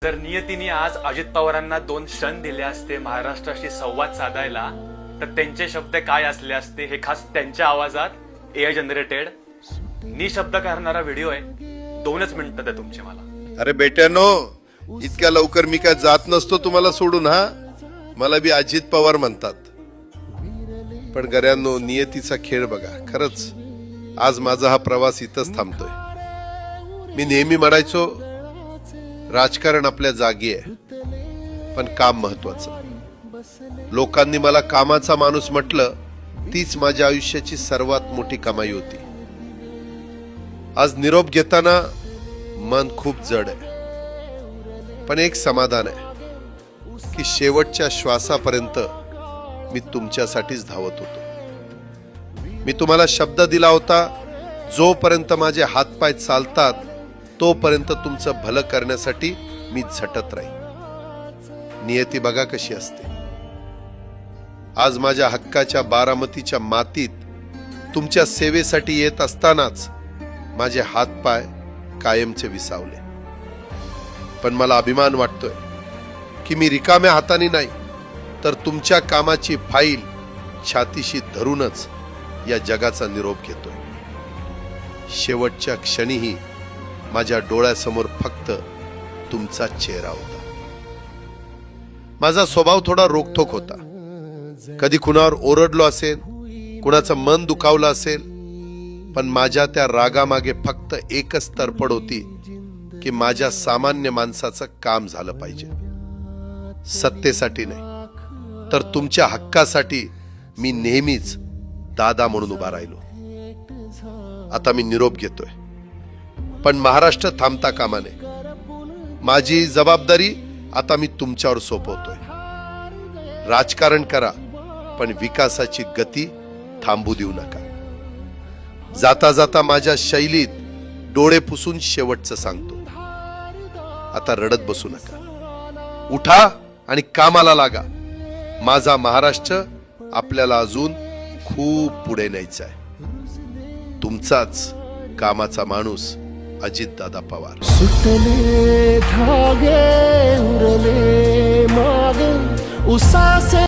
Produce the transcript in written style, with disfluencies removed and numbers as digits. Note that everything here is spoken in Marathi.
जर नियतीने आज अजित पवारांना 2 क्षण दिले असते महाराष्ट्राशी संवाद साधायला, तर त्यांचे शब्द काय असले असते हे खास त्यांच्या आवाजात एआय जनरेटेड निशब्द करणारा व्हिडिओ आहे. 2च मिनिटं द्या तुमचे मला. अरे बेट्यानो, इतक्या लवकर मी काय जात नसतो तुम्हाला सोडून. हा, मला बी अजित पवार म्हणतात. पण गऱ्यांनो, नियतीचा खेळ बघा. खरंच आज माझा हा प्रवास इथंच थांबतोय. मी नेहमी म्हणायचो राजकारण आपल्या जागी आहे, पण काम महत्वाचं. लोकांनी मला कामाचा माणूस म्हटलं, तीच माझ्या आयुष्याची सर्वात मोठी कमाई होती. आज निरोप घेताना मन खूप जड आहे, पण एक समाधान आहे की शेवटच्या श्वासापर्यंत मी तुमच्यासाठीच धावत होतो. मी तुम्हाला शब्द दिला होता, जोपर्यंत माझे हातपाय चालतात तोपर्यंत तुमचं भलं करण्यासाठी मी झटत राहील. नियती बघा कशी असते. आज माझ्या हक्काच्या बारामतीच्या मातीत तुमच्या सेवेसाठी येत असतानाच माझे हातपाय कायमचे विसावले. पण मला अभिमान वाटतोय की मी रिकाम्या हाताने नाही, तर तुमच्या कामाची फाईल छातीशी धरूनच या जगाचा निरोप घेतोय. शेवटच्या क्षणीही माझ्या डोळ्यासमोर फक्त तुमचा चेहरा होता. माझा स्वभाव थोडा रोखठोक होता. कधी कुणावर ओरडलो असेल, कुणाचं मन दुखावलं असेल, पण माझ्या त्या रागामागे फक्त एकच तडफड होती की माझ्या सामान्य माणसाचं काम झालं पाहिजे. सत्तेसाठी नाही, तर तुमच्या हक्कासाठी मी नेहमीच दादा म्हणून उभा राहिलो. आता मी निरोप घेतोय, पण महाराष्ट्र थांबता कामा नये. माझी जबाबदारी आता मी तुमच्यावर सोपवतोय. राजकारण करा, पण विकासाची गती थांबू देऊ नका. जाता जाता माझ्या शैलीत डोळे पुसून शेवटचं सांगतो, आता रडत बसू नका. उठा आणि कामाला लागा. माझा महाराष्ट्र आपल्याला अजून खूप पुढे न्यायचा आहे. तुमचाच कामाचा माणूस अजितदादा पवार. सुटले धागे उरले माग उसासे